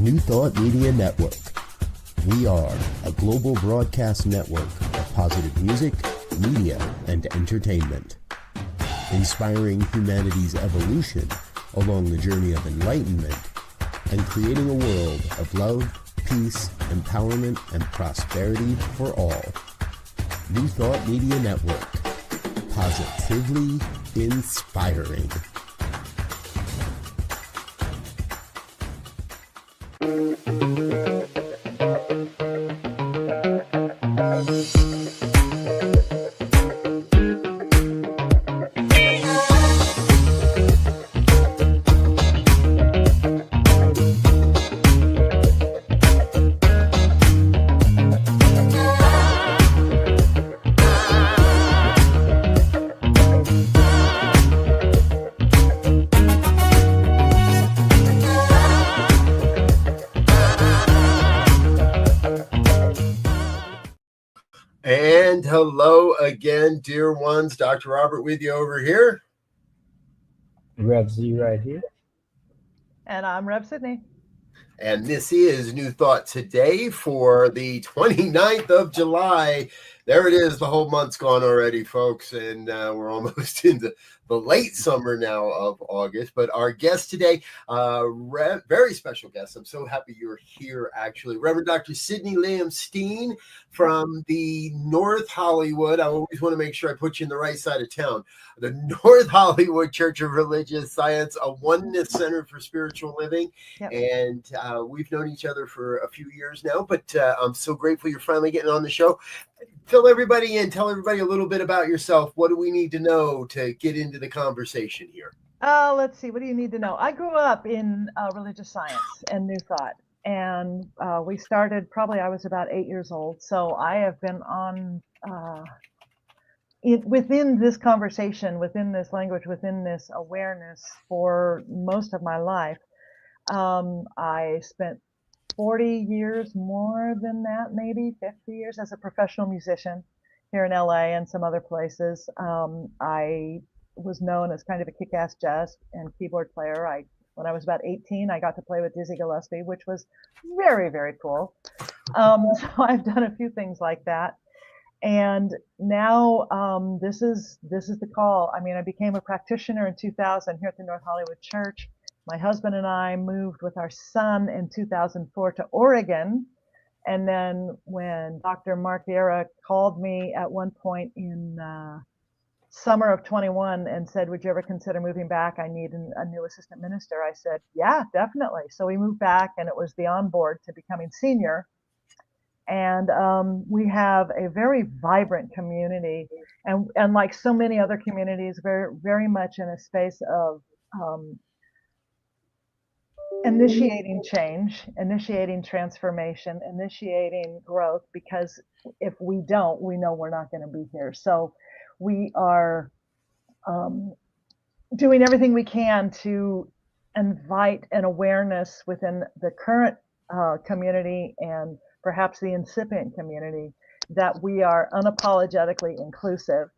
New Thought Media Network. We are a global broadcast network of positive music, media, and entertainment, inspiring humanity's evolution along the journey of enlightenment and creating a world of love, peace, empowerment, and prosperity for all. New Thought Media Network. Positively inspiring. And hello again, dear ones. Dr. Robert with you over here. Rev Z right here. And I'm Rev Sydney. And this is New Thought Today for the 29th of July. There it is. The whole month's gone already, folks. And we're almost into the late summer now of August. But our guest today, very special guest. I'm so happy you're here, actually. Reverend Dr. Sidney Lehman Steen from the North Hollywood. I always want to make sure I put you in the right side of town. The North Hollywood Church of Religious Science, a oneness center for spiritual living. Yep. And we've known each other for a few years now, but I'm so grateful you're finally getting on the show. Fill everybody in. Tell everybody a little bit about yourself. What do we need to know to get into the conversation here? Let's see. What do you need to know? I grew up in religious science and New Thought. And we started I was about 8 years old. So I have been on within this conversation, within this language, within this awareness for most of my life. I spent 40 years, more than that, maybe 50 years as a professional musician here in LA and some other places. I was known as kind of a kick-ass jazz and keyboard player. When I was about 18, I got to play with Dizzy Gillespie, which was very, very cool. So I've done a few things like that. And now this is the call. I mean, I became a practitioner in 2000 here at the North Hollywood Church. My husband and I moved with our son in 2004 to Oregon. And then when Dr. Mark Vieira called me at one point in summer of 21 and said, would you ever consider moving back? I need a new assistant minister. I said, yeah, definitely. So we moved back, and it was the onboard to becoming senior. And we have a very vibrant community, and like so many other communities, very, very much in a space of initiating change, initiating transformation, initiating growth, because if we don't, we know we're not going to be here. So we are doing everything we can to invite an awareness within the current community and perhaps the incipient community that we are unapologetically inclusive,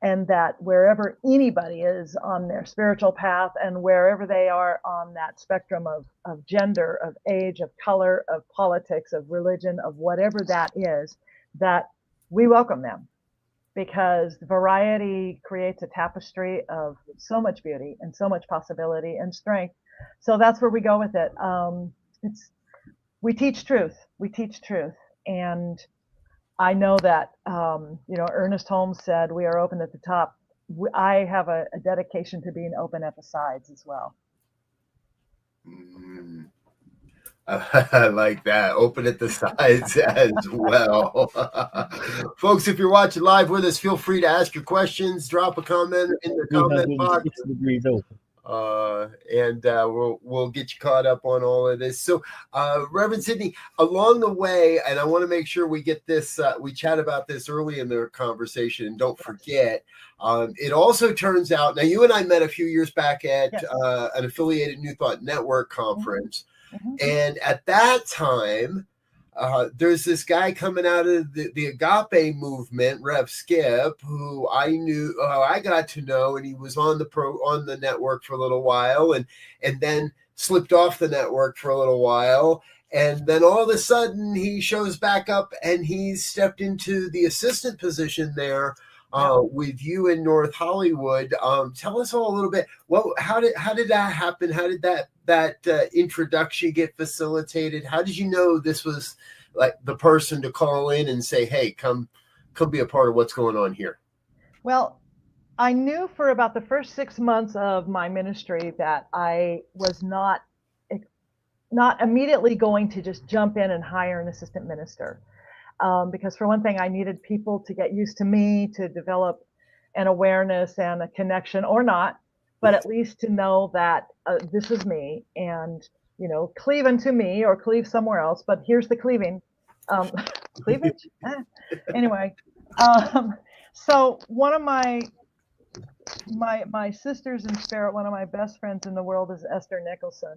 and that wherever anybody is on their spiritual path and wherever they are on that spectrum of gender, of age, of color, of politics, of religion, of whatever that is, that we welcome them, because variety creates a tapestry of so much beauty and so much possibility and strength. So that's where we go with it. We teach truth. We teach truth. And I know that, Ernest Holmes said, we are open at the top. I have a dedication to being open at the sides as well. I like that. Open at the sides as well. Folks, if you're watching live with us, feel free to ask your questions. Drop a comment in the comment box. And we'll get you caught up on all of this. So, Reverend Sidney, along the way, and I want to make sure we get this, we chat about this early in the conversation, and don't forget, it also turns out, now you and I met a few years back at an affiliated New Thought Network conference. Mm-hmm. And at that time, there's this guy coming out of the Agape movement, Rev Skip, who I got to know, and he was on the network for a little while, and then slipped off the network for a little while. And then all of a sudden he shows back up and he's stepped into the assistant position there with you in North Hollywood. Tell us all a little bit. How did that happen? How did that introduction get facilitated? How did you know this was like the person to call in and say, hey, come be a part of what's going on here? Well, I knew for about the first 6 months of my ministry that I was not immediately going to just jump in and hire an assistant minister. Because for one thing, I needed people to get used to me, to develop an awareness and a connection, or not, but at least to know that this is me, and, cleave unto me or cleave somewhere else, but here's the cleaving. Cleavage? Anyway, so one of my sisters in spirit, one of my best friends in the world is Esther Nicholson.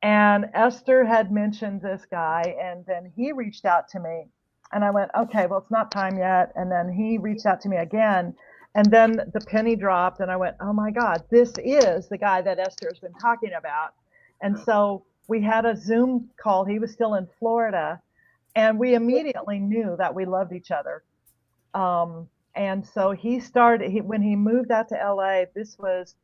And Esther had mentioned this guy, and then he reached out to me, and I went, okay, well, it's not time yet. And then he reached out to me again, and then the penny dropped, and I went, oh my God, this is the guy that Esther has been talking about. And so we had a Zoom call. He was still in Florida, and we immediately knew that we loved each other. And so he started, when he moved out to LA, this was,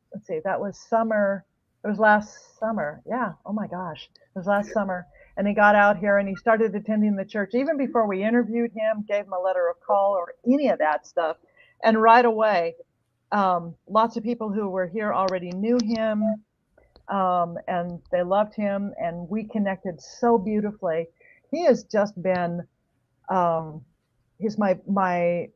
that was summer. It was last summer. Yeah. Oh my gosh. It was last summer. And he got out here and he started attending the church even before we interviewed him, gave him a letter of call or any of that stuff. And right away, lots of people who were here already knew him, and they loved him, and we connected so beautifully. He has just been, he's my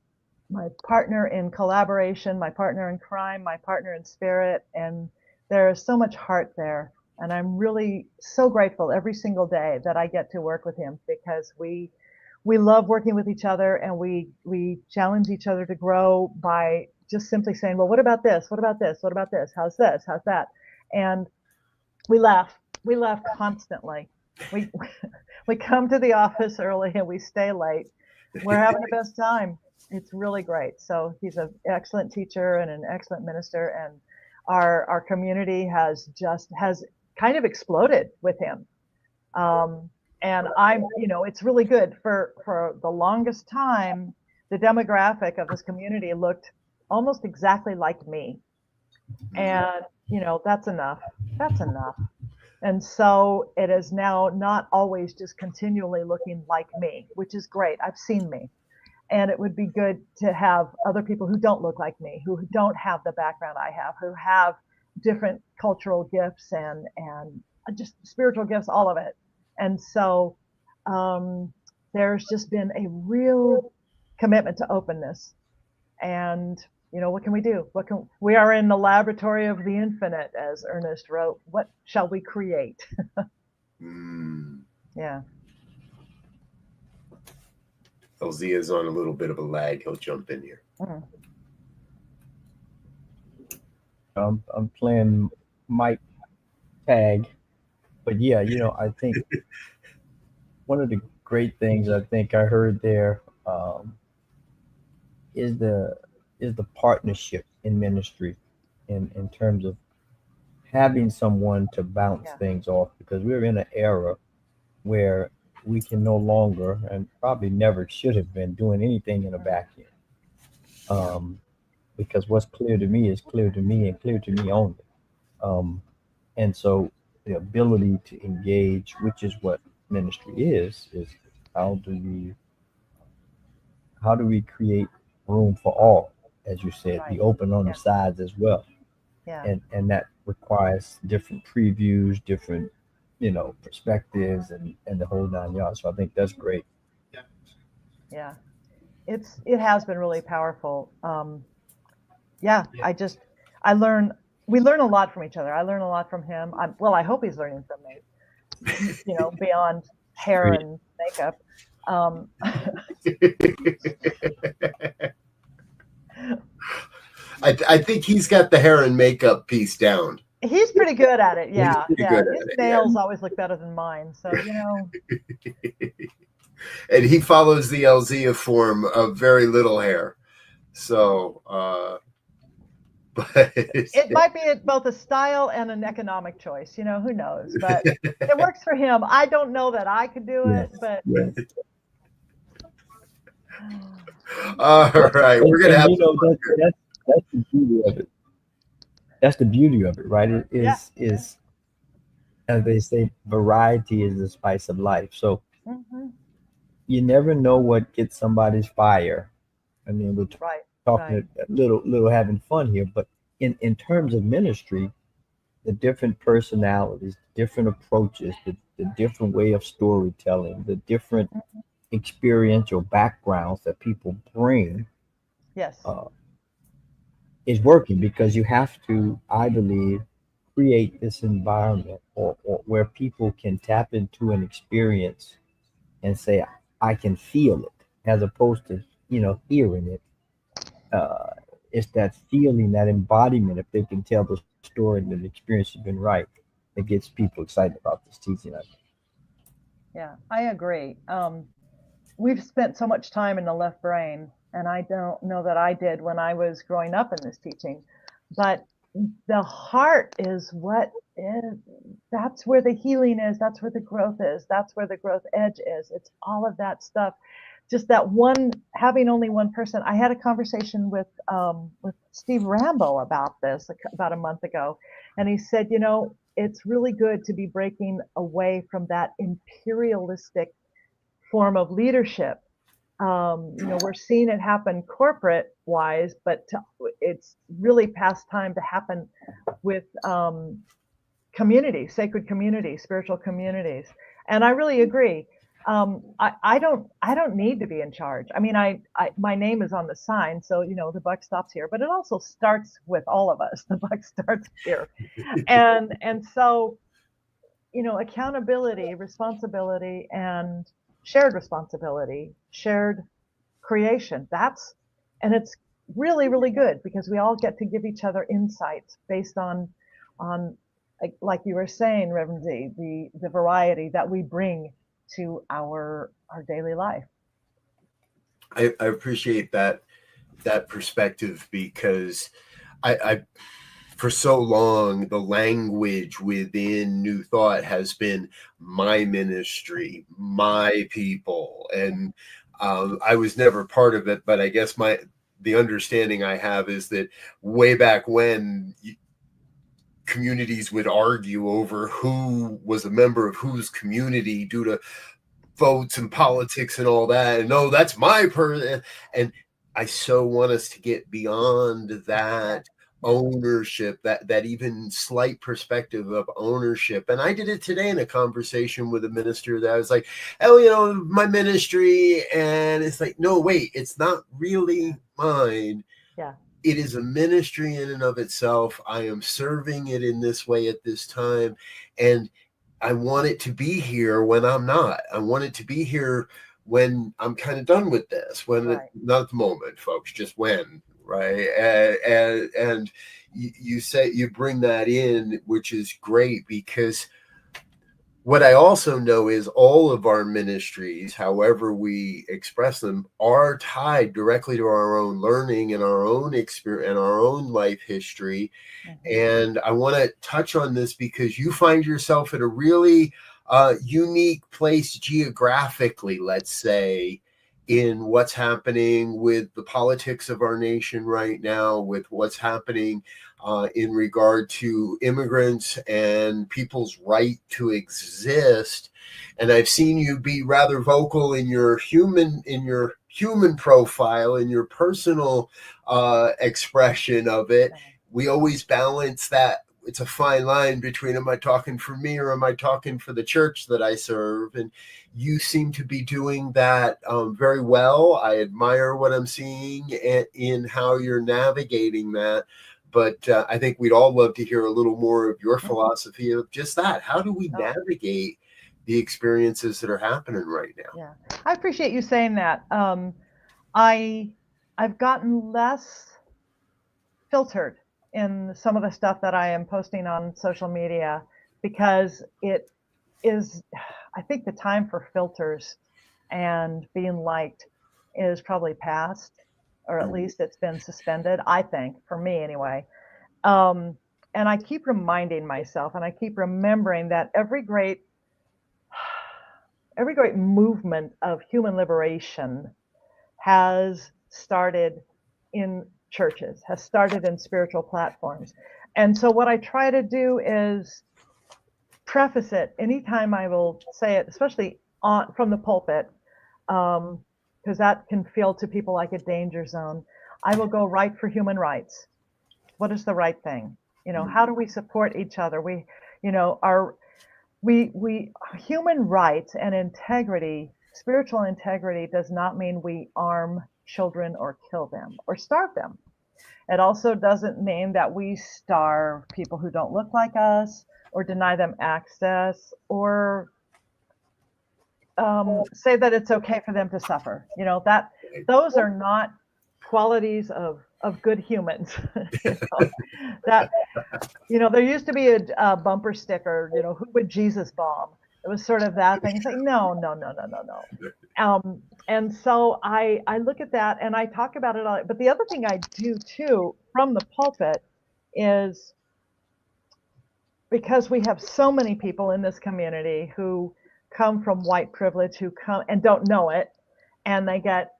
partner in collaboration, my partner in crime, my partner in spirit, and there is so much heart there, and I'm really so grateful every single day that I get to work with him, because we love working with each other, and we challenge each other to grow by just simply saying, well, what about this? What about this? What about this? How's this? How's that? And we laugh constantly. We come to the office early and we stay late. We're having the best time. It's really great. So he's an excellent teacher and an excellent minister, and our community has kind of exploded with him. And it's really good. For the longest time, the demographic of this community looked almost exactly like me. And, that's enough. That's enough. And so it is now not always just continually looking like me, which is great. I've seen me. And it would be good to have other people who don't look like me, who don't have the background I have, who have different cultural gifts and just spiritual gifts, all of it. And so there's just been a real commitment to openness. And, what can we do? We are in the laboratory of the infinite, as Ernest wrote. What shall we create? Yeah. LZ is on a little bit of a lag. He'll jump in here. I'm playing Mike tag, but yeah, I think one of the great things I think I heard there is the partnership in ministry, in terms of having someone to bounce things off, because we're in an era where we can no longer, and probably never should have been, doing anything in a vacuum. Because what's clear to me is clear to me and clear to me only. And so the ability to engage, which is what ministry is how do we create room for all, as you said, be open on the sides as well. Yeah. And that requires different previews, different perspectives, and the whole 9 yards. So I think that's great. Yeah, it has been really powerful. We learn a lot from each other. I learn a lot from him. I hope he's learning from me, beyond hair and makeup. I think he's got the hair and makeup piece down. He's pretty good at it. Yeah. Good at His it, nails always look better than mine. So, And he follows the LZ form of very little hair. So, But It might be both a style and an economic choice, who knows, but it works for him. I don't know that I could do Yes, it, but yes. all right, we're gonna And have you some know fun here. that's the beauty of it. That's the beauty of it, right? It yeah. is as they say, variety is the spice of life. So Hmm. you never know what gets somebody's fire. I mean, we're Right, talking right. a little having fun here, but in terms of ministry, the different personalities, different approaches, the different way of storytelling, the different Mhm. experiential backgrounds that people bring Yes. uh, is working because you have to, I believe, create this environment or where people can tap into an experience and say, I can feel it, as opposed to, hearing it. Uh, it's that feeling, that embodiment. If they can tell the story and the experience has been right, it gets people excited about this teaching. I think. Yeah, I agree. We've spent so much time in the left brain, and I don't know that I did when I was growing up in this teaching, but the heart is what is, that's where the healing is, that's where the growth is, that's where the growth edge is. It's all of that stuff. Just that one, having only one person. I had a conversation with Steve Rambo about this about a month ago, and he said, it's really good to be breaking away from that imperialistic form of leadership. We're seeing it happen corporate wise, but it's really past time to happen with communities, sacred communities, spiritual communities. And I really agree. I don't need to be in charge. I mean, my name is on the sign, so the buck stops here. But it also starts with all of us. The buck starts here, and so accountability, responsibility, and shared responsibility, shared creation. And it's really, really good because we all get to give each other insights based on like you were saying, Reverend Z, the variety that we bring to our daily life. I appreciate that perspective because I for so long the language within New Thought has been my ministry, my people, and I was never part of it. But I guess the understanding I have is that way back when communities would argue over who was a member of whose community due to votes and politics and all that. And no, that's my person. And I so want us to get beyond that ownership, that even slight perspective of ownership. And I did it today in a conversation with a minister that I was like, oh, my ministry. And it's like, no, wait, it's not really mine. Yeah. It is a ministry in and of itself. I am serving it in this way at this time. And I want it to be here when I'm not. I want it to be here when I'm kind of done with this. Right. Not the moment, folks, just when, right? And you say you bring that in, which is great because what I also know is all of our ministries, however we express them, are tied directly to our own learning and our own experience and our own life history. Mm-hmm. And I want to touch on this because you find yourself at a really unique place geographically, let's say, in what's happening with the politics of our nation right now, with what's happening in regard to immigrants and people's right to exist. And I've seen you be rather vocal in your human profile, in your personal expression of it. We always balance that. It's a fine line between am I talking for me or am I talking for the church that I serve? And you seem to be doing that very well. I admire what I'm seeing in how you're navigating that. But I think we'd all love to hear a little more of your philosophy of just that. How do we navigate the experiences that are happening right now? Yeah, I appreciate you saying that. I've gotten less filtered in some of the stuff that I am posting on social media because it is, I think the time for filters and being liked is probably past, or at least it's been suspended, I think, for me anyway. And I keep reminding myself, and I keep remembering that every great movement of human liberation has started in churches, has started in spiritual platforms. And so what I try to do is preface it anytime I will say it, especially from the pulpit, because that can feel to people like a danger zone. I will go right for human rights. What is the right thing? How do we support each other? We human rights and integrity, spiritual integrity, does not mean we arm children or kill them or starve them. It also doesn't mean that we starve people who don't look like us or deny them access or say that it's okay for them to suffer. That those are not qualities of good humans. That there used to be a bumper sticker, who would Jesus bomb? It was sort of that thing. It's like, no. And so I look at that and I talk about it all. But the other thing I do too from the pulpit is, because we have so many people in this community who come from white privilege, who come and don't know it, and they get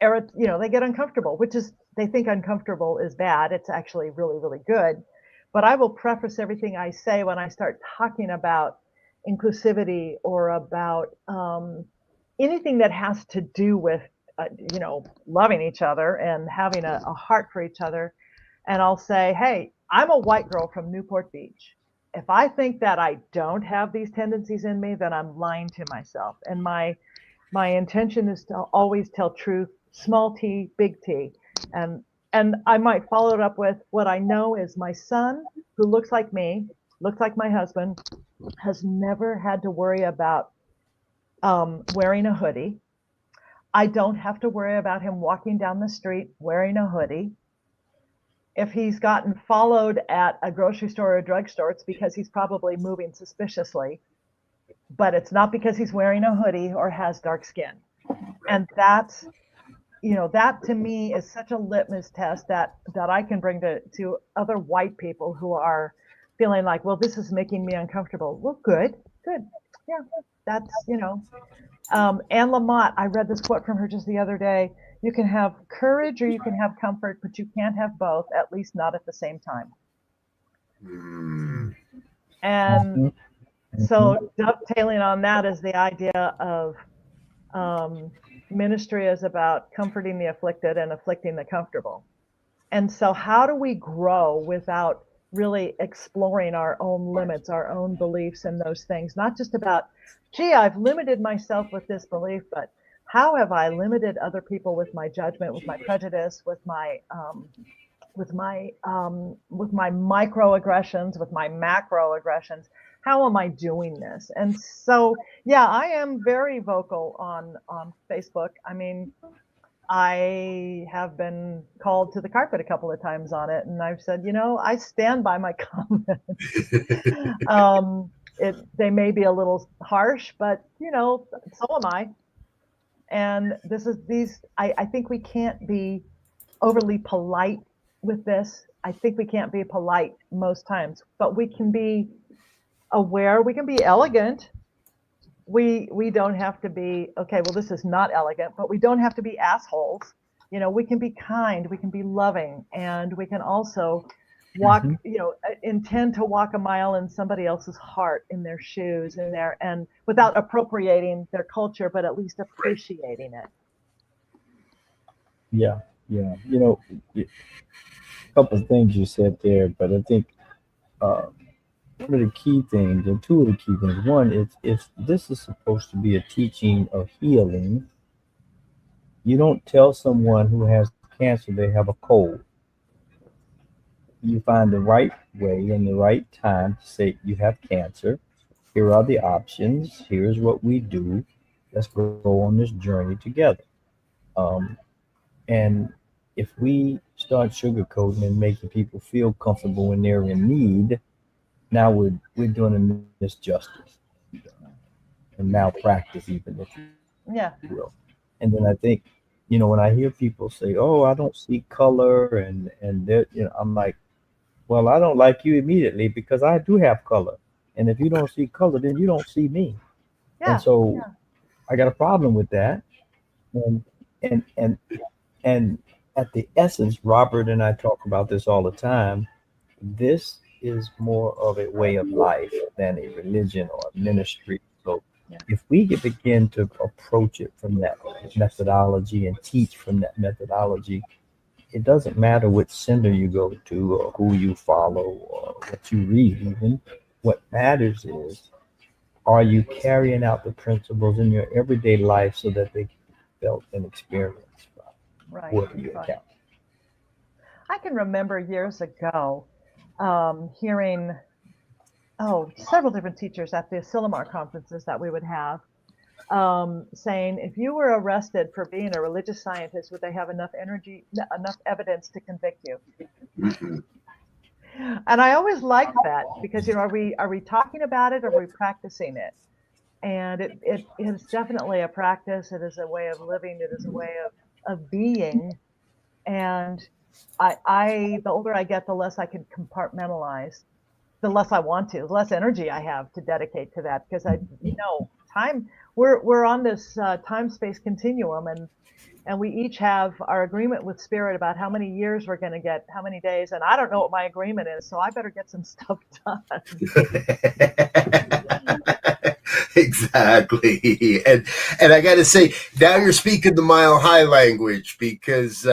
uncomfortable, which is, they think uncomfortable is bad. It's actually really, really good. But I will preface everything I say when I start talking about inclusivity or about anything that has to do with, loving each other and having a heart for each other. And I'll say, hey, I'm a white girl from Newport Beach. If I think that I don't have these tendencies in me, then I'm lying to myself. And my intention is to always tell truth, small t, big T. And I might follow it up with what I know is my son, who looks like me, looks like my husband, has never had to worry about wearing a hoodie. I don't have to worry about him walking down the street wearing a hoodie. If he's gotten followed at a grocery store or a drugstore, it's because he's probably moving suspiciously, but it's not because he's wearing a hoodie or has dark skin. And that's, that to me is such a litmus test that I can bring to other white people who are feeling like, well, this is making me uncomfortable. Well, good. Yeah, that's, Anne Lamott, I read this quote from her just the other day. You can have courage or you can have comfort, but you can't have both, at least not at the same time. And so dovetailing on that is the idea of ministry is about comforting the afflicted and afflicting the comfortable. And so how do we grow without really exploring our own limits, our own beliefs and those things? Not just about, gee, I've limited myself with this belief, but how have I limited other people with my judgment, with my prejudice, with my microaggressions, with my macroaggressions? How am I doing this? And so, yeah, I am very vocal on Facebook. I mean, I have been called to the carpet a couple of times on it, and I've said, I stand by my comments. They may be a little harsh, but so am I. And I think we can't be overly polite with this. I think we can't be polite most times, but we can be aware, we can be elegant. We don't have to be, okay, well, this is not elegant, but we don't have to be assholes. We can be kind, we can be loving, and we can also walk, intend to walk a mile in somebody else's heart, in their shoes, and without appropriating their culture, but at least appreciating it. Yeah. A couple of things you said there, but I think one of the key things, and two of the key things. One is, if this is supposed to be a teaching of healing, you don't tell someone who has cancer they have a cold. You find the right way and the right time to say, you have cancer. Here are the options. Here's what we do. Let's go on this journey together. And if we start sugarcoating and making people feel comfortable when they're in need, now we're doing a misjustice and malpractice, even, if you will. And then I think, when I hear people say, "Oh, I don't see color," and I'm like, Well, I don't like you immediately because I do have color. And if you don't see color, then you don't see me. And Yeah. so I got a problem with that. And and and and at the essence, Robert and I talk about this all the time. This is more of a way of life than a religion or a ministry. So Yeah. if we could begin to approach it from that methodology and teach from that methodology, it doesn't matter which center you go to or who you follow or what you read even. What matters is, are you carrying out the principles in your everyday life so that they can be felt and experienced by Right. whoever you Right. encounter? I can remember years ago hearing, several different teachers at the Asilomar conferences that we would have saying, if you were arrested for being a religious scientist, would they have enough evidence to convict you? Mhm. And I always liked that because, are we talking about it or are we practicing it? And it is definitely a practice. It is a way of living. It is a way of being. And the older I get, the less I can compartmentalize, the less I want to, the less energy I have to dedicate to that. Because time, we're on this time space continuum, and we each have our agreement with spirit about how many years we're going to get, how many days. And I don't know what my agreement is, so I better get some stuff done. Exactly. And I got to say, now you're speaking the Mile High language, because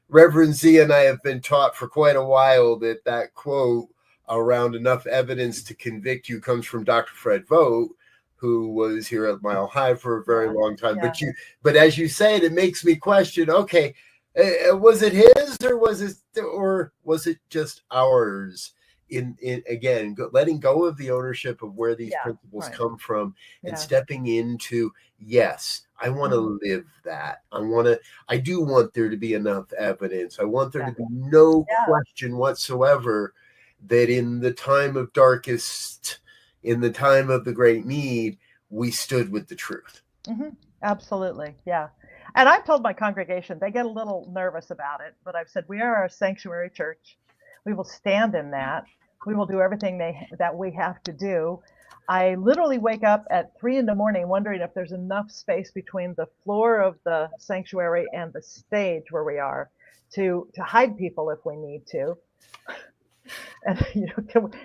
Reverend Z and I have been taught for quite a while that quote around enough evidence to convict you comes from Dr. Fred Vogt, who was here at Mile High for a very long time. Yeah. But as you say it makes me question, okay, was it his or was it just ours? In again, letting go of the ownership of where these principles come from, and stepping into, yes, I want to live that. I do want there to be enough evidence. I want there to be no question whatsoever that in the time of darkest, in the time of the great need, we stood with the truth. Mm-hmm. Absolutely. Yeah. And I've told my congregation, they get a little nervous about it, but I've said, we are a sanctuary church. We will stand in that. We will do everything that we have to do. I literally wake up at 3 a.m. wondering if there's enough space between the floor of the sanctuary and the stage where we are to hide people if we need to. And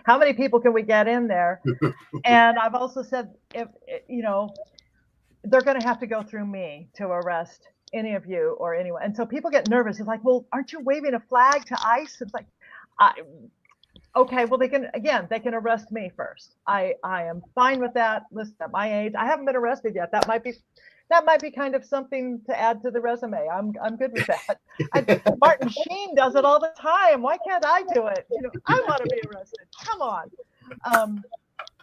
how many people can we get in there? And I've also said, if they're going to have to go through me to arrest any of you or anyone. And so people get nervous. It's like, well, aren't you waving a flag to ICE? It's like, okay, well, they can arrest me first. I am fine with that. Listen, at my age, I haven't been arrested yet. That might be kind of something to add to the resume. I'm good with that. Martin Sheen does it all the time. Why can't I do it? I want to be arrested. Come on.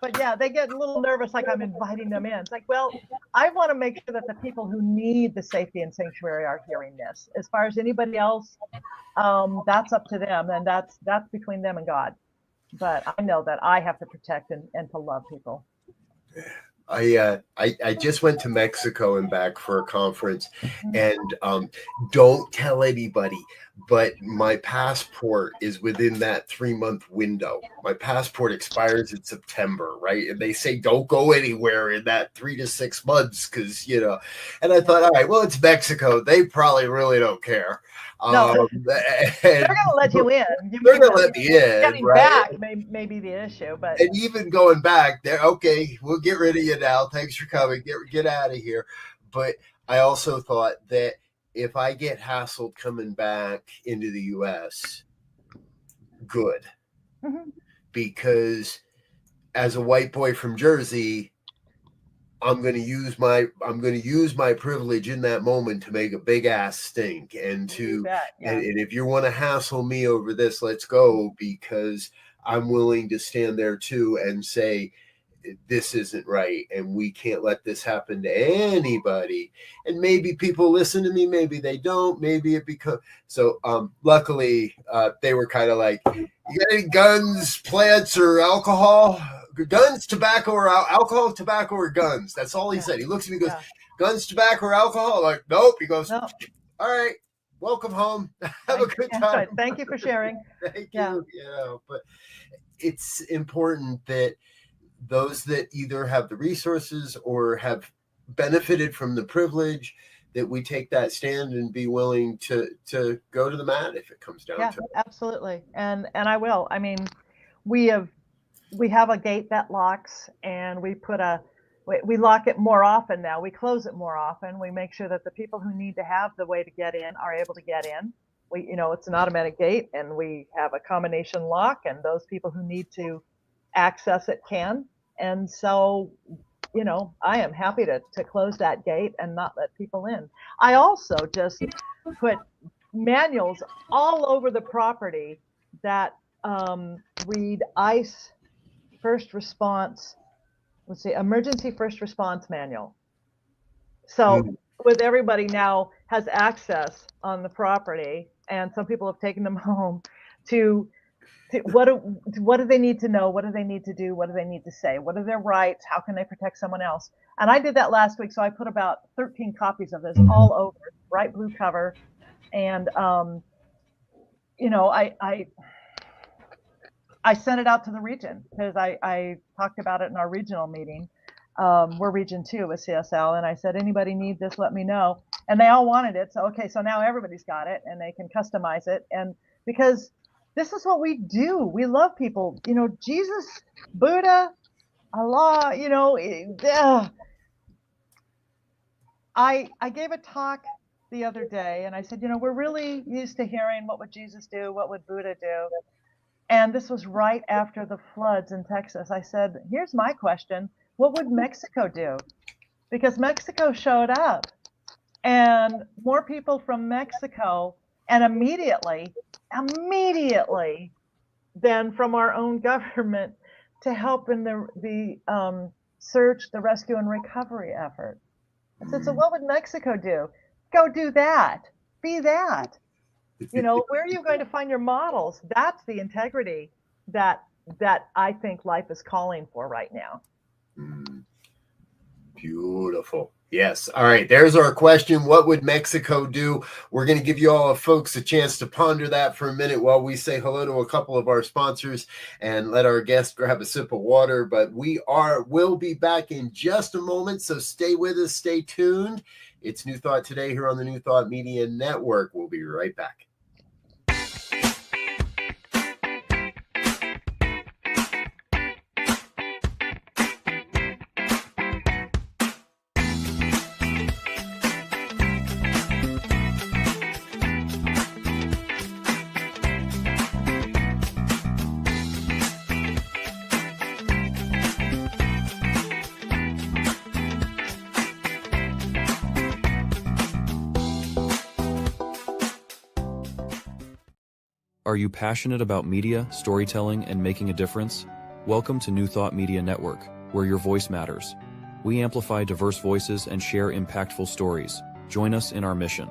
But yeah, they get a little nervous, like I'm inviting them in. It's like, well, I want to make sure that the people who need the safety and sanctuary are hearing this. As far as anybody else, that's up to them, and that's between them and God. But I know that I have to protect and to love people. I just went to Mexico and back for a conference, and don't tell anybody, but my passport is within that 3-month window. My passport expires in September, right? And they say don't go anywhere in that 3 to 6 months because and I thought, all right, well, it's Mexico. They probably really don't care. No, they're going to let you in. They're going to let me in. Getting back may be the issue, but and even going back, they're okay. We'll get rid of you now. Thanks for coming. Get out of here. But I also thought that if I get hassled coming back into the U.S., good, because as a white boy from Jersey, I'm going to use my privilege in that moment to make a big ass stink and and if you want to hassle me over this, let's go, because I'm willing to stand there too and say this isn't right and we can't let this happen to anybody. And maybe people listen to me, maybe they don't, maybe it becomes so. Luckily, they were kind of like, you got any guns, plants, or alcohol? Guns, tobacco, or alcohol, tobacco, or guns. That's all he said. He looks at me and goes, guns, tobacco, or alcohol? I'm like, nope. He goes, all right, welcome home. Have a good That's time. right. Thank you for sharing. Thank Yeah. you. But it's important that those that either have the resources or have benefited from the privilege, that we take that stand and be willing to go to the mat if it comes down to it. Absolutely. And I will. I mean, we have a gate that locks, and we lock it more often now. We close it more often. We make sure that the people who need to have the way to get in are able to get in. It's an automatic gate, and we have a combination lock, and those people who need to access it can. And so, I am happy to close that gate and not let people in. I also just put manuals all over the property that read ICE first response, emergency first response manual. So with everybody now has access on the property, and some people have taken them home to what do they need to know? What do they need to do? What do they need to say? What are their rights? How can they protect someone else? And I did that last week. So I put about 13 copies of this all over, bright blue cover. And, I sent it out to the region because I talked about it in our regional meeting. We're region 2 with CSL. And I said, anybody need this, let me know. And they all wanted it. So, okay, so now everybody's got it and they can customize it. And because this is what we do. We love people, Jesus, Buddha, Allah, I gave a talk the other day and I said, we're really used to hearing what would Jesus do? What would Buddha do? And this was right after the floods in Texas. I said, here's my question. What would Mexico do? Because Mexico showed up, and more people from Mexico, and immediately then from our own government to help in the search, the rescue and recovery effort. I said, so what would Mexico do? Go do that. Be that. Where are you going to find your models? That's the integrity that I think life is calling for right now. Beautiful. Yes. All right. There's our question. What would Mexico do? We're going to give you all folks a chance to ponder that for a minute while we say hello to a couple of our sponsors and let our guests grab a sip of water. But we'll be back in just a moment. So stay with us. Stay tuned. It's New Thought Today here on the New Thought Media Network. We'll be right back. Are you passionate about media, storytelling, and making a difference? Welcome to New Thought Media Network, where your voice matters. We amplify diverse voices and share impactful stories. Join us in our mission.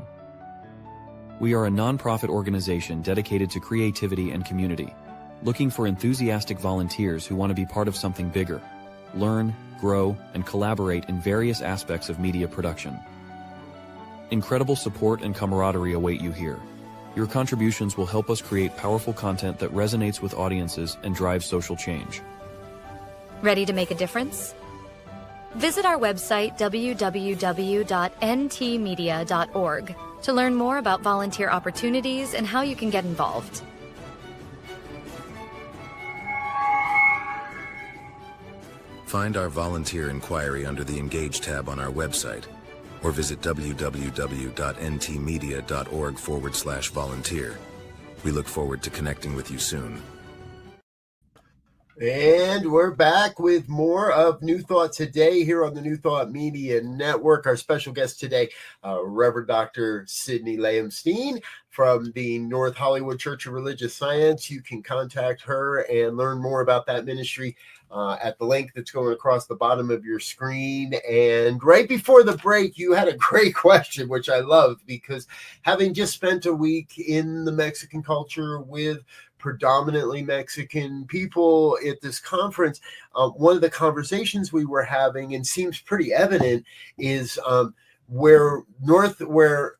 We are a nonprofit organization dedicated to creativity and community, looking for enthusiastic volunteers who want to be part of something bigger, learn, grow, and collaborate in various aspects of media production. Incredible support and camaraderie await you here. Your contributions will help us create powerful content that resonates with audiences and drives social change. Ready to make a difference? Visit our website www.ntmedia.org to learn more about volunteer opportunities and how you can get involved. Find our volunteer inquiry under the Engage tab on our website, or visit www.ntmedia.org/volunteer. We look forward to connecting with you soon. And we're back with more of New Thought Today here on the New Thought Media Network. Our special guest today, Reverend Dr. Sidney Lehman Steen from the North Hollywood Church of Religious Science. You can contact her and learn more about that ministry at the link that's going across the bottom of your screen. And right before the break, you had a great question, which I loved, because having just spent a week in the Mexican culture with predominantly Mexican people at this conference, one of the conversations we were having, and seems pretty evident, is where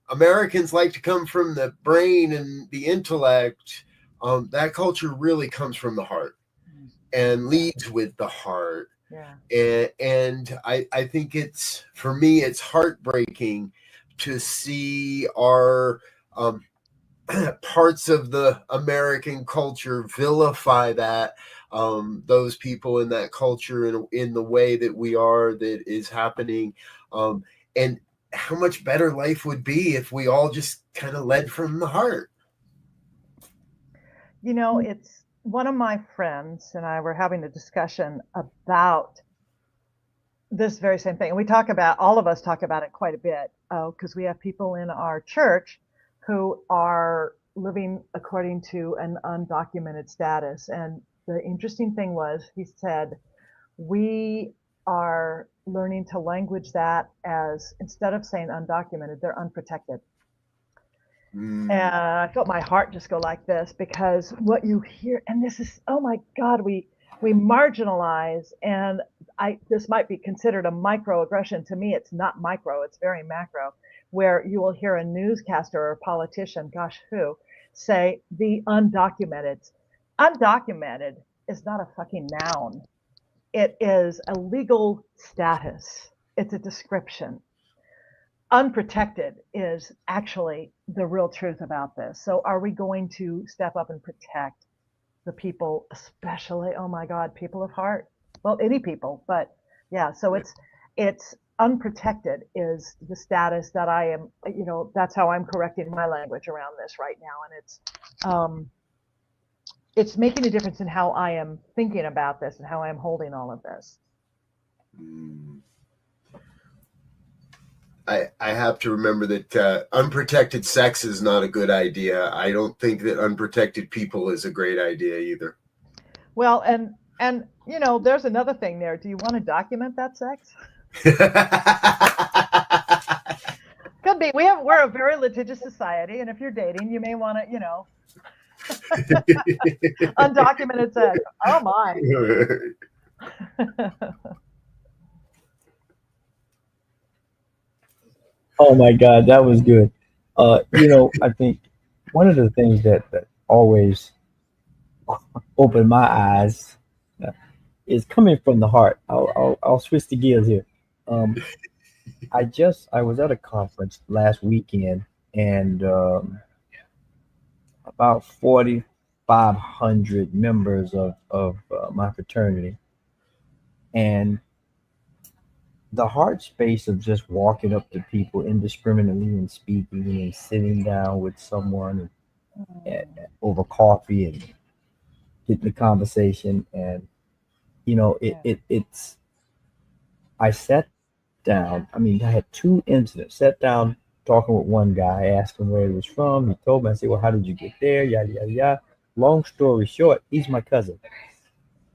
Americans like to come from the brain and the intellect, that culture really comes from the heart and leads with the heart. Yeah. And I think it's, for me, it's heartbreaking to see our parts of the American culture vilify that, those people in that culture in the way that that is happening. And how much better life would be if we all just kind of led from the heart. You know, it's one of my friends and I were having a discussion about this very same thing. And we talk about, all of us talk about it quite a bit, because we have people in our church who are living according to an undocumented status. And the interesting thing was, he said, we are learning to language that as, instead of saying undocumented, they're unprotected. And I felt my heart just go like this, because what you hear, and this is, oh my God, we marginalize, and this might be considered a microaggression. To me, it's not micro, it's very macro, where you will hear a newscaster or a politician, gosh, who, say the undocumented. Undocumented is not a fucking noun. It is a legal status. It's a description. Unprotected is actually the real truth about this. So are we going to step up and protect the people, especially, oh my God, people of heart? Well, any people, but yeah, so it's unprotected is the status that I am, that's how I'm correcting my language around this right now. And it's making a difference in how I am thinking about this and how I'm holding all of this. I have to remember that unprotected sex is not a good idea. I don't think that unprotected people is a great idea either. Well, and there's another thing there. Do you want to document that sex? Could be. We're a very litigious society, and if you're dating, you may want to, undocumented sex. Oh my. Oh my God, that was good. I think one of the things that always opened my eyes is coming from the heart. I'll switch the gears here. I was at a conference last weekend, and about 4,500 members of my fraternity, and the heart space of just walking up to people indiscriminately and speaking and sitting down with someone and over coffee and getting the conversation. And it's I sat down. I mean, I had two incidents. Sat down talking with one guy, asked him where he was from. He told me. I said, well, how did you get there? Yada yada yada. Long story short, he's my cousin.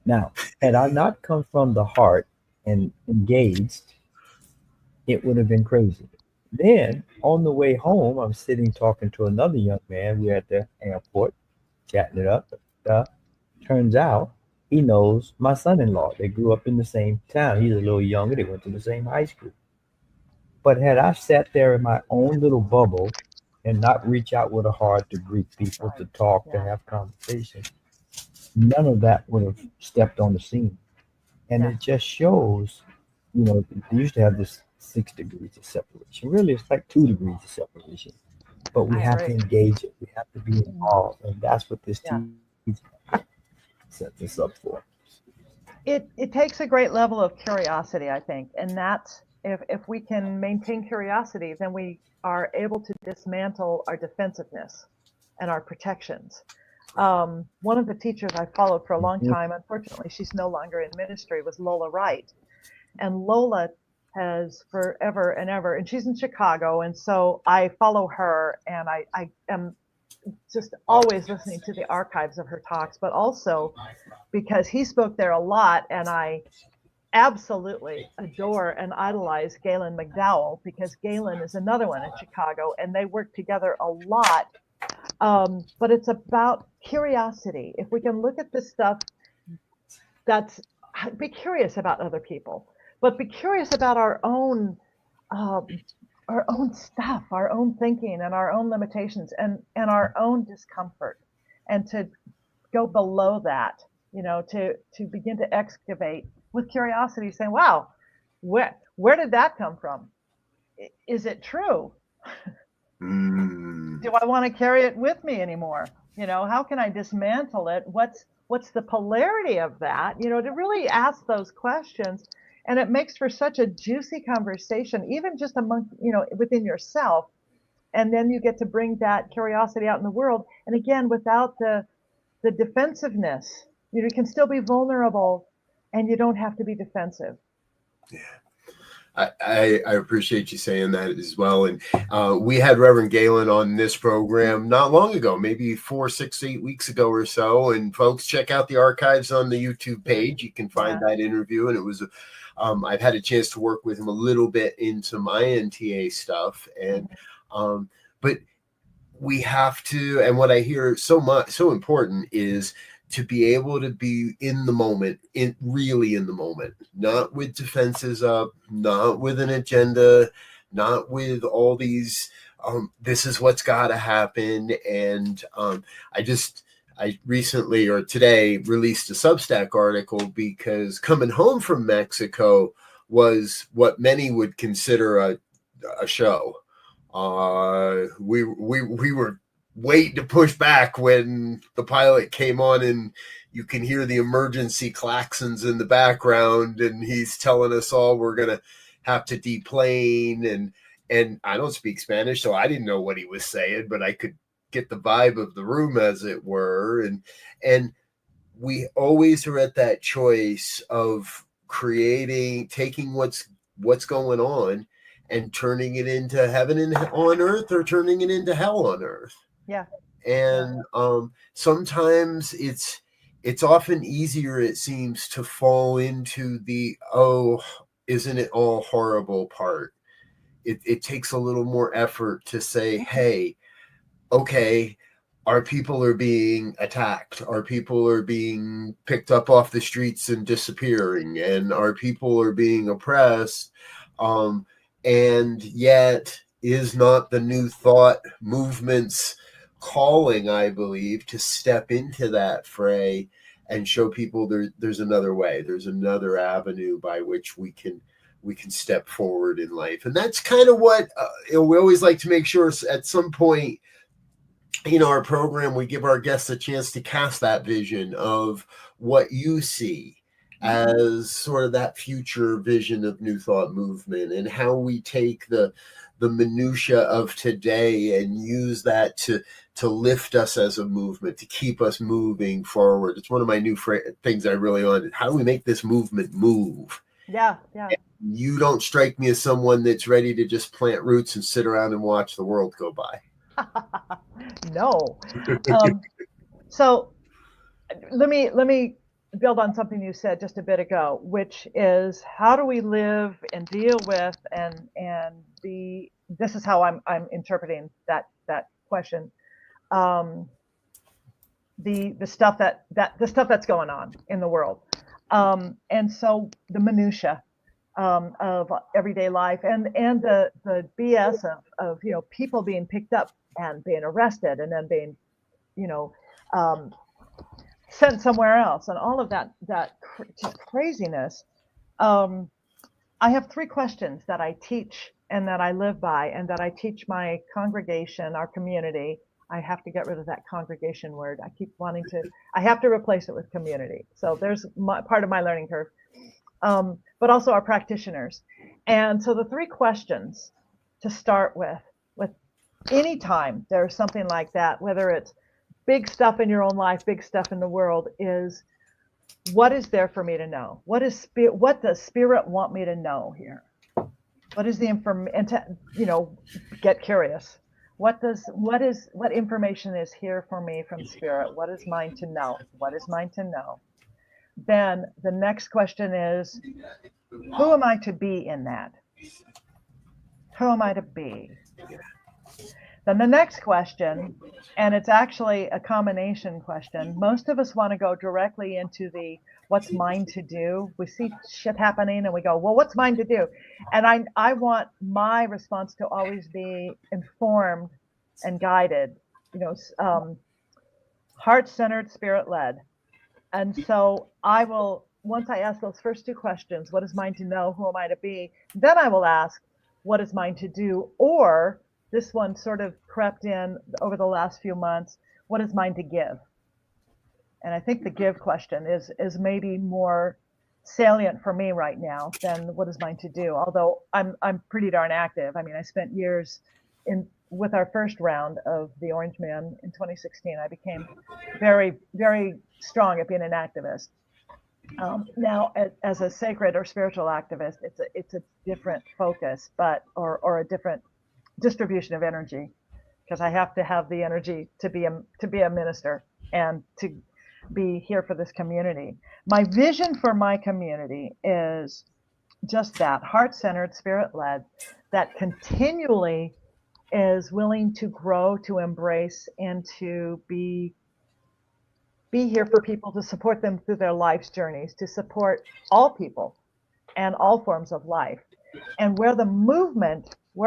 Now, had I not come from the heart and engaged, it would have been crazy. Then on the way home, I'm sitting talking to another young man. We're at the airport, chatting it up. Turns out he knows my son-in-law. They grew up in the same town. He's a little younger. They went to the same high school. But had I sat there in my own little bubble and not reach out with a heart to greet people, to talk, to have conversations, none of that would have stepped on the scene. And it just shows, they used to have this 6 degrees of separation. Really, it's like 2 degrees of separation. But we have to engage it. We have to be involved. And that's what this team set this up for. It takes a great level of curiosity, I think. And that's, if we can maintain curiosity, then we are able to dismantle our defensiveness and our protections. One of the teachers I followed for a long time, unfortunately, she's no longer in ministry, was Lola Wright. And Lola has forever and ever, and she's in Chicago, and so I follow her, and I am just always listening to the archives of her talks, but also because he spoke there a lot, and I absolutely adore and idolize Galen McDowell, because Galen is another one in Chicago, and they work together a lot. But it's about curiosity. If we can look at this stuff, be curious about other people, but be curious about our own our own stuff, our own thinking and our own limitations and our own discomfort, and to go below that, to begin to excavate with curiosity, saying, wow, where did that come from? Is it true? Do I want to carry it with me anymore? How can I dismantle it? What's the polarity of that? To really ask those questions. And it makes for such a juicy conversation, even just among, within yourself. And then you get to bring that curiosity out in the world. And again, without the defensiveness, you can still be vulnerable, and you don't have to be defensive. Yeah. I appreciate you saying that as well. And we had Reverend Galen on this program not long ago, maybe 4, 6, 8 weeks ago or so. And folks, check out the archives on the YouTube page. You can find that interview. And it was, I've had a chance to work with him a little bit into my NTA stuff. And, but we have to, and what I hear so important is to be able to be in the moment, really in the moment, not with defenses up, not with an agenda, not with all these, this is what's got to happen. And I recently or today released a Substack article because coming home from Mexico was what many would consider a show. We were waiting to push back when the pilot came on, and you can hear the emergency klaxons in the background, and he's telling us all we're gonna have to deplane, and I don't speak Spanish, so I didn't know what he was saying, but I could get the vibe of the room, as it were. And we always are at that choice of taking what's going on and turning it into heaven on earth, or turning it into hell on earth. Yeah. And sometimes it's often easier, it seems, to fall into the, oh, isn't it all horrible part. It takes a little more effort to say, hey, okay, our people are being attacked. Our people are being picked up off the streets and disappearing, and our people are being oppressed. And yet is not the New Thought movement's calling, I believe, to step into that fray and show people there's another way, there's another avenue by which we can step forward in life. And that's kind of what we always like to make sure at some point in our program we give our guests a chance to cast that vision of what you see as sort of that future vision of New Thought movement, and how we take the minutia of today and use that to lift us as a movement, to keep us moving forward. It's one of my new things I really wanted. How do we make this movement move? Yeah. And you don't strike me as someone that's ready to just plant roots and sit around and watch the world go by. No. So let me build on something you said just a bit ago, which is, how do we live and deal with and this is how I'm interpreting that question. The stuff that's going on in the world, and so the minutia of everyday life, and the BS of people being picked up and being arrested and then being sent somewhere else, and all of that just craziness. I have 3 questions that I teach and that I live by, and that I teach my congregation, our community. I have to get rid of that congregation word. I have to replace it with community. So there's part of my learning curve, but also our practitioners. And so the 3 questions to start with any time there's something like that, whether it's big stuff in your own life, big stuff in the world, is, what is there for me to know? What does Spirit want me to know here? What is the information? And to, get curious. What information is here for me from Spirit? What is mine to know? What is mine to know? Then the next question is, who am I to be in that? Who am I to be? Then the next question, and it's actually a combination question. Most of us want to go directly into the what's mine to do. We see shit happening and we go, well, what's mine to do? And I want my response to always be informed and guided, heart-centered, spirit-led. And so I will, once I ask those first two questions, what is mine to know? Who am I to be? Then I will ask, what is mine to do? Or this one sort of crept in over the last few months, what is mine to give? And I think the give question is maybe more salient for me right now than what is mine to do. Although I'm pretty darn active. I mean, I spent years with our first round of the Orange Man in 2016. I became very, very strong at being an activist. Now, as a sacred or spiritual activist, it's a different focus, or a different distribution of energy, because I have to have the energy to be a minister and to be here for this community. My vision for my community is just that, heart-centered, spirit-led, that continually is willing to grow, to embrace, and to be here for people, to support them through their life's journeys, to support all people and all forms of life. And where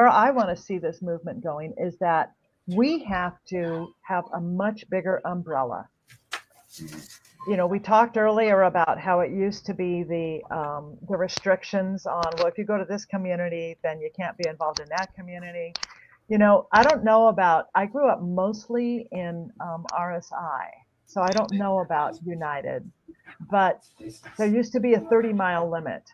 I want to see this movement going is that we have to have a much bigger umbrella. We talked earlier about how it used to be the restrictions on, well, if you go to this community, then you can't be involved in that community. I don't know I grew up mostly in RSI, so I don't know about United, but there used to be a 30-mile limit.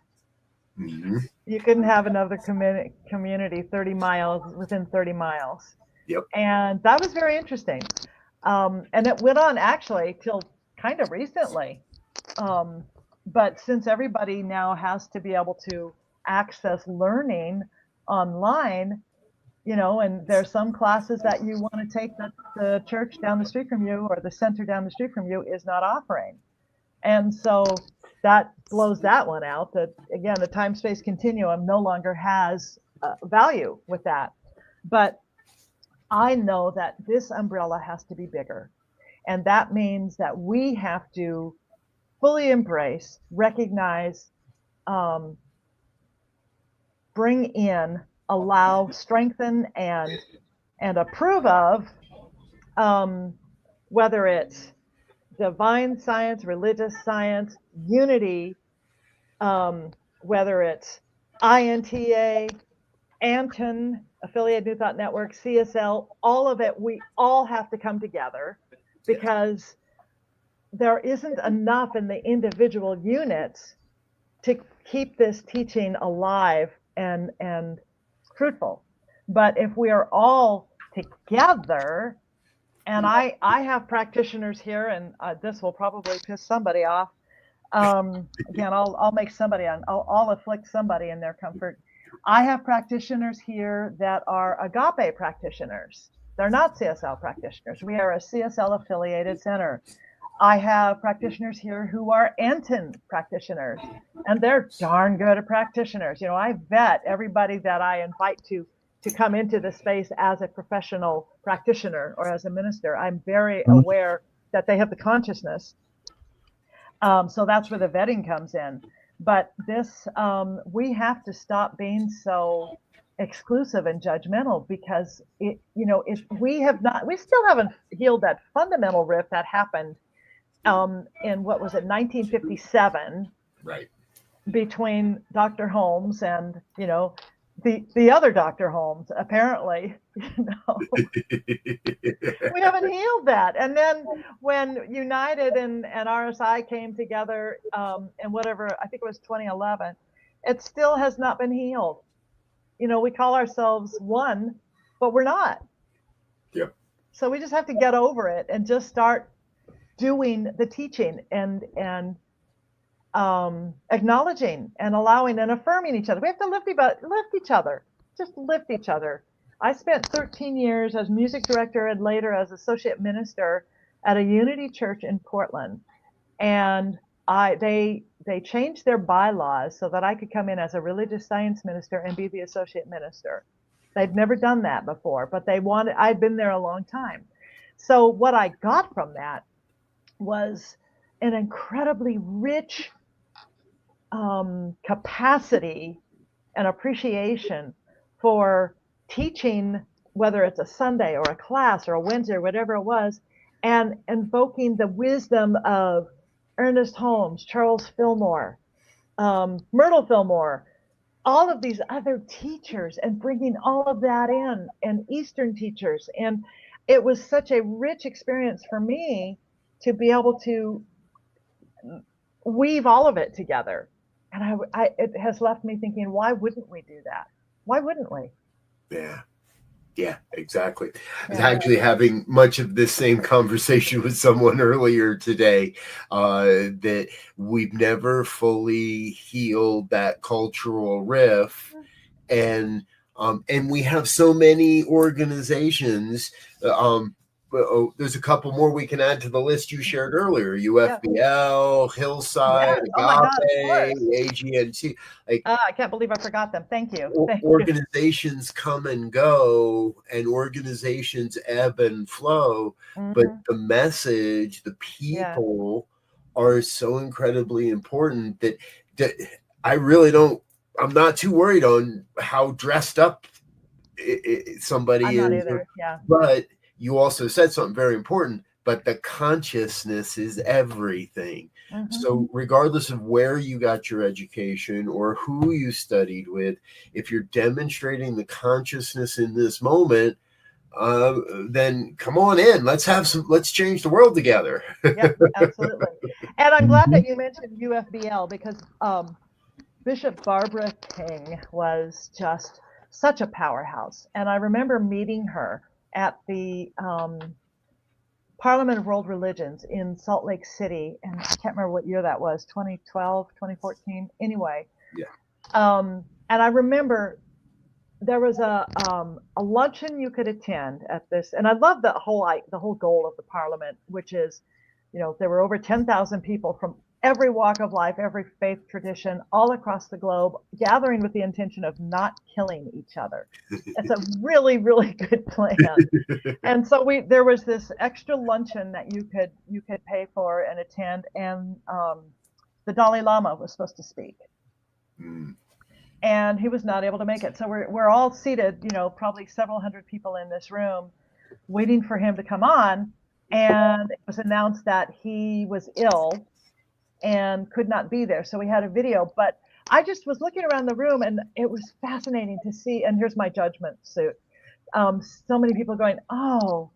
Mm-hmm. You couldn't have another community 30 miles within 30 miles. Yep. And that was very interesting. And it went on actually till kind of recently. But since everybody now has to be able to access learning online, and there's some classes that you want to take that the church down the street from you or the center down the street from you is not offering. And so that blows that one out. That, again, the time-space continuum no longer has value with that. But I know that this umbrella has to be bigger. And that means that we have to fully embrace, recognize, bring in, allow, strengthen, and approve of, whether it's divine science, religious science, unity, whether it's INTA, Anton, Affiliated New Thought Network, CSL, all of it, we all have to come together, because there isn't enough in the individual units to keep this teaching alive and fruitful. But if we are all together, and I have practitioners here, and this will probably piss somebody off. Again, I'll make somebody, I'll afflict somebody in their comfort. I have practitioners here that are agape practitioners. They're not CSL practitioners. We are a CSL affiliated center. I have practitioners here who are Anton practitioners, and they're darn good at practitioners. I vet everybody that I invite to come into the space as a professional practitioner or as a minister. I'm very aware that they have the consciousness. So that's where the vetting comes in. But this, we have to stop being so exclusive and judgmental, because we still haven't healed that fundamental rift that happened in, what was it, 1957, right, between Dr. Holmes and the other Dr. Holmes. Apparently, we haven't healed that. And then when United and RSI came together, in whatever, I think it was 2011, it still has not been healed. We call ourselves one, but we're not. Yep. So we just have to get over it and just start doing the teaching and acknowledging and allowing and affirming each other. We have to lift each other, just lift each other. I spent 13 years as music director and later as associate minister at a Unity church in Portland. And they changed their bylaws so that I could come in as a religious science minister and be the associate minister. They'd never done that before, but I'd been there a long time. So what I got from that was an incredibly rich capacity and appreciation for teaching, whether it's a Sunday or a class or a Wednesday or whatever it was, and invoking the wisdom of Ernest Holmes, Charles Fillmore, Myrtle Fillmore, all of these other teachers, and bringing all of that in, and Eastern teachers. And it was such a rich experience for me to be able to weave all of it together. And it has left me thinking, why wouldn't we do that? Why wouldn't we? Yeah, exactly. I was actually having much of this same conversation with someone earlier today, that we've never fully healed that cultural rift, and we have so many organizations. There's a couple more we can add to the list you shared earlier: UFBL, Hillside, Agape, AGNT. I can't believe I forgot them. Thank you. Organizations come and go, and organizations ebb and flow, but the message, the people are so incredibly important that I'm not too worried on how dressed up somebody is. I'm not either. Yeah. But you also said something very important, but the consciousness is everything. So regardless of where you got your education or who you studied with, if you're demonstrating the consciousness in this moment, then come on in. Let's change the world together. Yeah, absolutely. And I'm glad that you mentioned UFBL, because Bishop Barbara King was just such a powerhouse. And I remember meeting her at the Parliament of World Religions in Salt Lake City, and I can't remember what year that was, 2012, 2014, anyway. And I remember there was a luncheon you could attend at this, and I love the whole goal of the Parliament, which is, there were over 10,000 people from every walk of life, every faith tradition, all across the globe, gathering with the intention of not killing each other. It's a really, really good plan. And so there was this extra luncheon that you could pay for and attend, and the Dalai Lama was supposed to speak. And he was not able to make it. So we're all seated, probably several hundred people in this room, waiting for him to come on. And it was announced that he was ill and could not be there. So we had a video, but I just was looking around the room, and it was fascinating to see. And here's my judgment suit. So many people going, oh,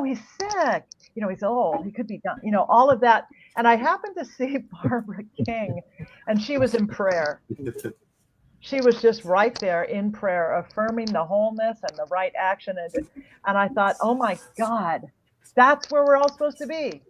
he's sick. He's old. He could be done. All of that. And I happened to see Barbara King, and she was in prayer. She was just right there in prayer, affirming the wholeness and the right action. And I thought, oh my God, that's where we're all supposed to be.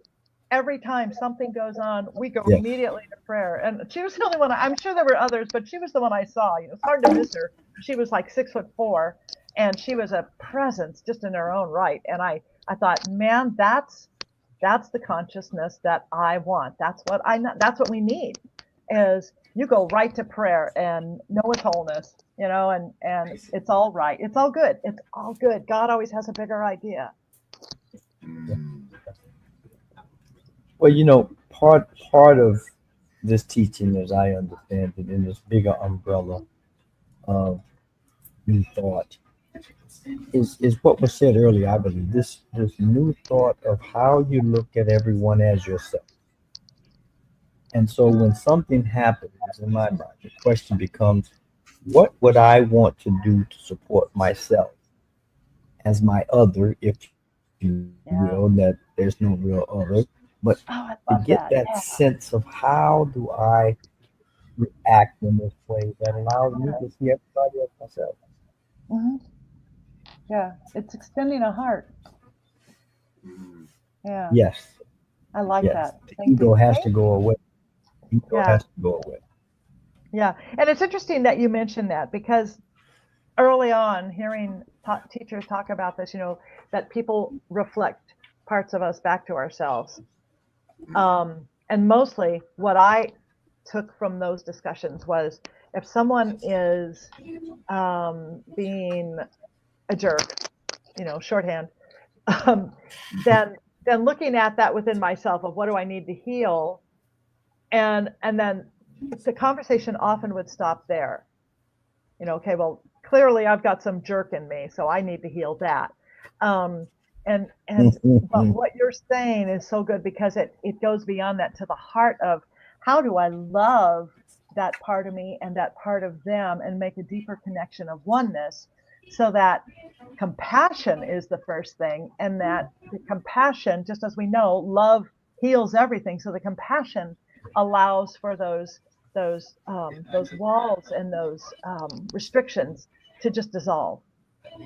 Every time something goes on, we go immediately to prayer. And she was the only one. I'm sure there were others, but she was the one I saw. It's hard to miss her. She was like 6'4", and she was a presence just in her own right. And I thought, man, that's the consciousness that I want. That's what we need, is you go right to prayer and know its wholeness, and it's all right. It's all good. It's all good. God always has a bigger idea. Well, part of this teaching, as I understand it, in this bigger umbrella of new thought, is what was said earlier. I believe this new thought of how you look at everyone as yourself. And so when something happens in my mind, the question becomes, what would I want to do to support myself as my other, if you will, that there's no real other, but to get that sense of how do I react in this way that allows me to see everybody as myself. Yeah, it's extending a heart. Yeah. Yes. I like that. The ego has to go away. Has to go away. Yeah, and it's interesting that you mentioned that, because early on, hearing teachers talk about this, that people reflect parts of us back to ourselves. And mostly what I took from those discussions was if someone is being a jerk, shorthand, um, then looking at that within myself of what do I need to heal, and then the conversation often would stop there. Okay, well, clearly I've got some jerk in me, so I need to heal that. And but what you're saying is so good, because it goes beyond that to the heart of how do I love that part of me and that part of them and make a deeper connection of oneness, so that compassion is the first thing, and that the compassion, just as we know, love heals everything. So the compassion allows for those walls and those restrictions to just dissolve.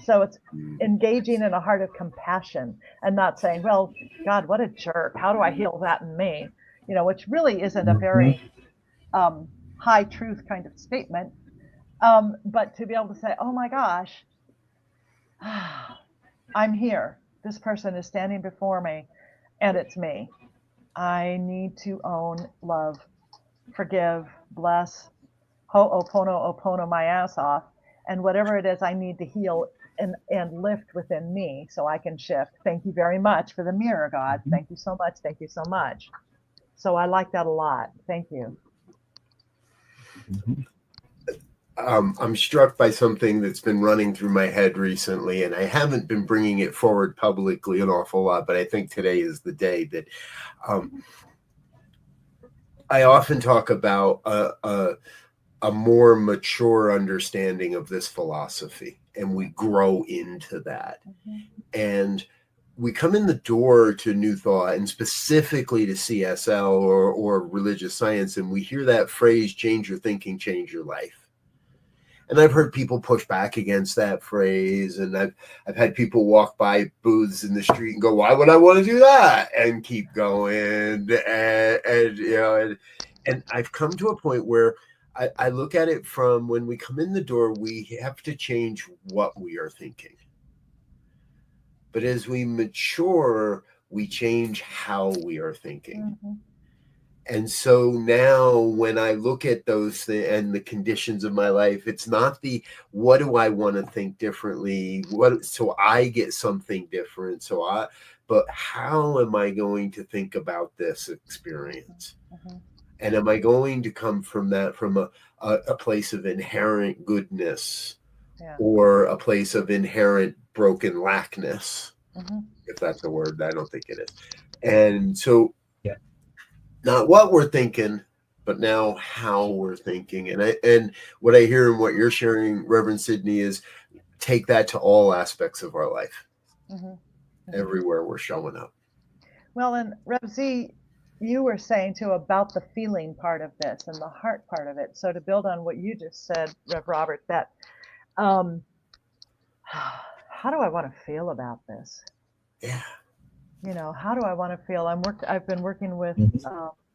So it's engaging in a heart of compassion and not saying, well, God, what a jerk. How do I heal that in me? Which really isn't a very high truth kind of statement. But to be able to say, oh my gosh, I'm here. This person is standing before me, and it's me. I need to own, love, forgive, bless, ho'opono my ass off, and whatever it is I need to heal and lift within me so I can shift. Thank you very much for the mirror, God. Thank you so much. Thank you so much. So I like that a lot. Thank you. I'm struck by something that's been running through my head recently, and I haven't been bringing it forward publicly an awful lot, but I think today is the day that I often talk about a more mature understanding of this philosophy, and we grow into that. And we come in the door to New Thought, and specifically to CSL or religious science, and we hear that phrase, change your thinking, change your life. And I've heard people push back against that phrase, and I've had people walk by booths in the street and go, "Why would I want to do that?" and keep going, and I've come to a point where I look at it from when we come in the door, we have to change what we are thinking. But as we mature, we change how we are thinking. And so now when I look at those and the conditions of my life, it's not the what do I want to think differently, so I get something different, but how am I going to think about this experience? And am I going to come from that from a place of inherent goodness, or a place of inherent broken lackness, if that's a word? I don't think it is. And so not what we're thinking, but now how we're thinking. And what I hear and what you're sharing, Reverend Sydney, is take that to all aspects of our life, everywhere we're showing up. Well, and Rev Z, you were saying too about the feeling part of this and the heart part of it. So to build on what you just said, Rev Robert, that how do I want to feel about this? Yeah. How do I want to feel? I've been working with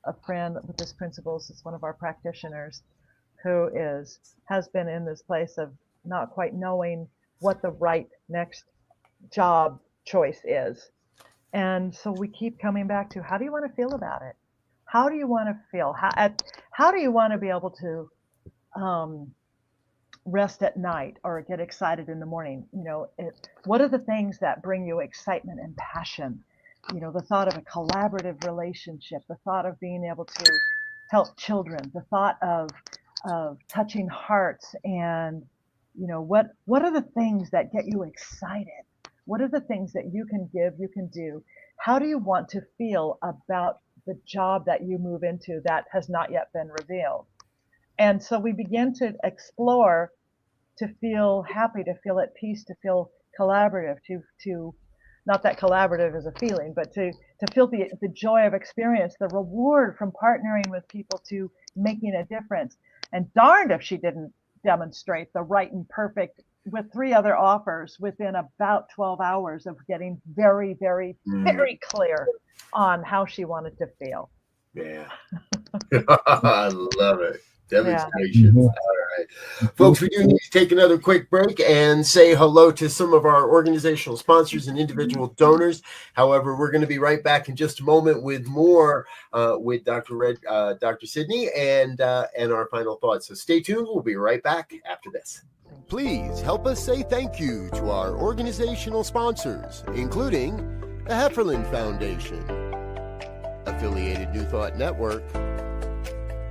a friend with this principles. It's one of our practitioners who has been in this place of not quite knowing what the right next job choice is. And so we keep coming back to, how do you want to feel about it? How do you want to feel? How do you want to be able to rest at night or get excited in the morning? What are the things that bring you excitement and passion? The thought of a collaborative relationship, the thought of being able to help children, the thought of touching hearts, and what are the things that get you excited? What are the things that you can give, you can do? How do you want to feel about the job that you move into that has not yet been revealed? And so we begin to explore, to feel happy, to feel at peace, to feel collaborative, to not that collaborative is a feeling, but to feel the joy of experience, the reward from partnering with people to making a difference. And darned if she didn't demonstrate the right and perfect with 3 other offers within about 12 hours of getting very, very, very clear on how she wanted to feel. Yeah. I love it. Demonstration. All right. Folks, we do need to take another quick break and say hello to some of our organizational sponsors and individual donors. However, we're going to be right back in just a moment with more with Dr. Sidney and our final thoughts. So stay tuned. We'll be right back after this. Please help us say thank you to our organizational sponsors, including the Hefferland Foundation, Affiliated New Thought Network,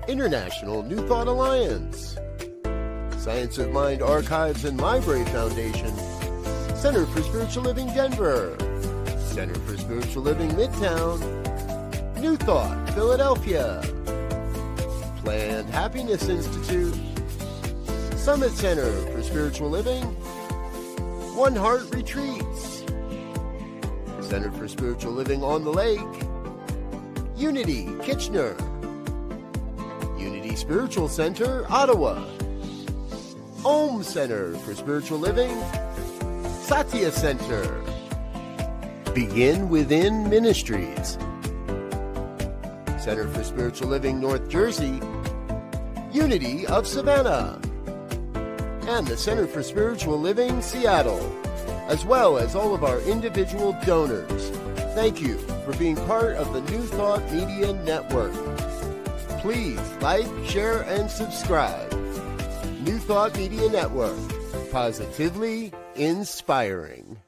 International New Thought Alliance, Science of Mind Archives and Library Foundation, Center for Spiritual Living Denver, Center for Spiritual Living Midtown, New Thought Philadelphia, Planned Happiness Institute, Summit Center for Spiritual Living, One Heart Retreats, Center for Spiritual Living on the Lake, Unity Kitchener, Unity Spiritual Center, Ottawa, Om Center for Spiritual Living, Satya Center, Begin Within Ministries, Center for Spiritual Living, North Jersey, Unity of Savannah, and the Center for Spiritual Living, Seattle, as well as all of our individual donors. Thank you for being part of the New Thought Media Network. Please like, share, and subscribe. New Thought Media Network, positively inspiring.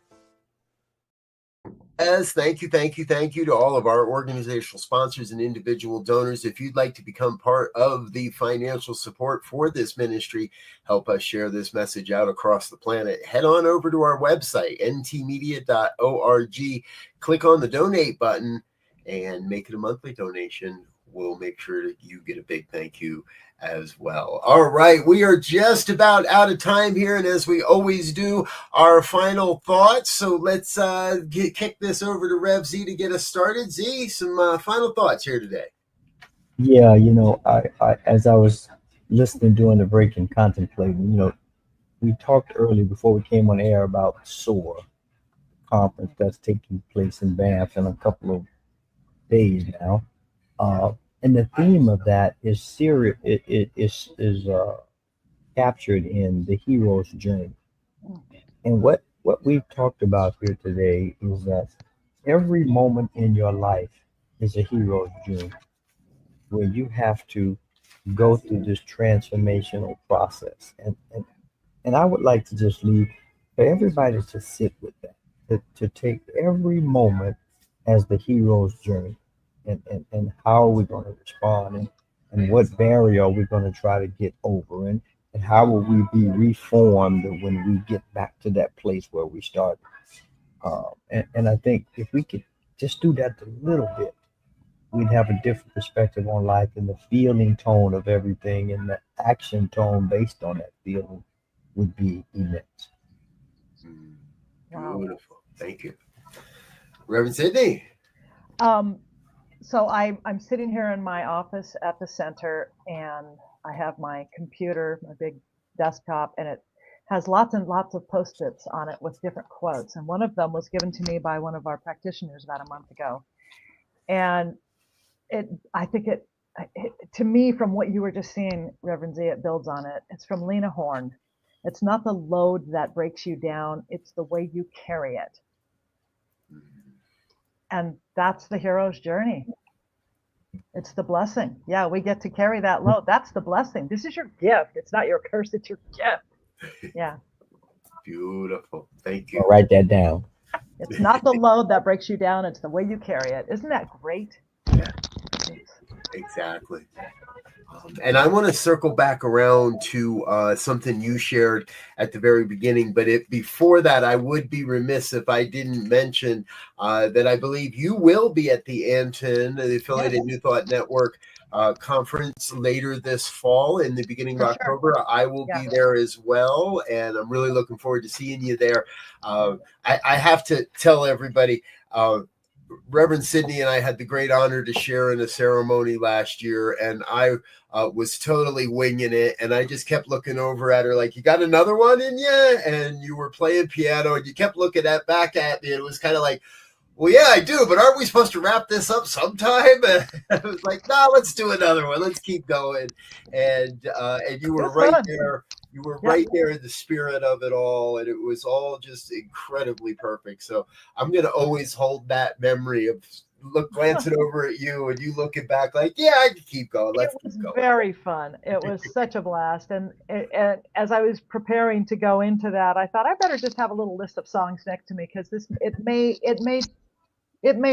Yes, thank you to all of our organizational sponsors and individual donors. If you'd like to become part of the financial support for this ministry, help us share this message out across the planet, head on over to our website, ntmedia.org, click on the donate button, and make it a monthly donation. We'll make sure that you get a big thank you as well. All right, we are just about out of time here, and as we always do, our final thoughts. So let's kick this over to Rev Z to get us started. Z, some final thoughts here today. Yeah, I as I was listening during the break and contemplating, we talked earlier before we came on air about SOAR conference that's taking place in Banff in a couple of days now. And the theme of that is serious. It is captured in the hero's journey. And what we've talked about here today is that every moment in your life is a hero's journey, where you have to go through this transformational process. And I would like to just leave for everybody to sit with that, to take every moment as the hero's journey. And how are we going to respond, and what barrier are we going to try to get over, and how will we be reformed when we get back to that place where we started. And I think if we could just do that a little bit, we'd have a different perspective on life, and the feeling tone of everything and the action tone based on that feeling would be immense. Beautiful. Thank you. Reverend Sidney. So I'm sitting here in my office at the center, and I have my computer, my big desktop, and it has lots and lots of Post-its on it with different quotes. And one of them was given to me by one of our practitioners about a month ago. And I think it to me, from what you were just seeing, Reverend Z, it builds on it. It's from Lena Horne. It's not the load that breaks you down, it's the way you carry it. And that's the hero's journey. It's the blessing. Yeah, we get to carry that load. That's the blessing. This is your gift. It's not your curse, it's your gift. Yeah. Beautiful. Thank you. I'll write that down. It's not the load that breaks you down, it's the way you carry it. Isn't that great? Yeah, exactly. And I want to circle back around to something you shared at the very beginning, but before that, I would be remiss if I didn't mention that I believe you will be at the Anton, the Affiliated New Thought Network conference later this fall in the beginning of October. Sure. I will be there as well, and I'm really looking forward to seeing you there. I have to tell everybody, Reverend Sidney and I had the great honor to share in a ceremony last year, and I was totally winging it, and I just kept looking over at her like, you got another one in you? And you were playing piano, and you kept looking back at me, and it was kind of like, well, yeah, I do, but aren't we supposed to wrap this up sometime? I was like, no, let's do another one. Let's keep going. And you were It was right fun. there. You were Yeah. right there in the spirit of it all, and it was all just incredibly perfect. So I'm gonna always hold that memory of glancing over at you and you looking back like, yeah, I can keep going. Let's It was keep going. very fun. It was such a blast. And as I was preparing to go into that, I thought I better just have a little list of songs next to me because it may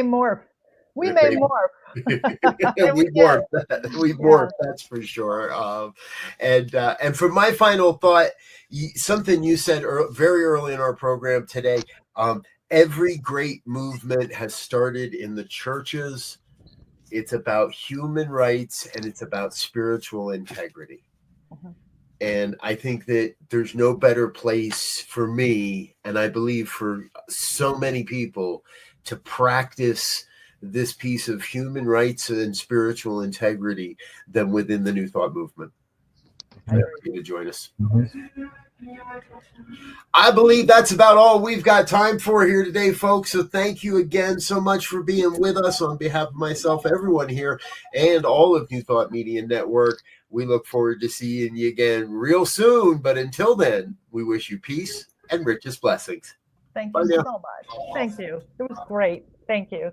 morph. We It may may- morph. And we we morphed. did. We Yeah. morphed. That's for sure. And for my final thought, something you said very early in our program today. Every great movement has started in the churches. It's about human rights and it's about spiritual integrity. Mhm. And I think that there's no better place for me, and I believe for so many people, to practice this piece of human rights and spiritual integrity than within the New Thought movement. I For agree. you to join us. Mm-hmm. I believe that's about all we've got time for here today, folks. So thank you again so much for being with us on behalf of myself, everyone here, and all of New Thought Media Network. We look forward to seeing you again real soon. But until then, we wish you peace and richest blessings. Thank Bye you now. so much. Thank you. It was great. Thank you.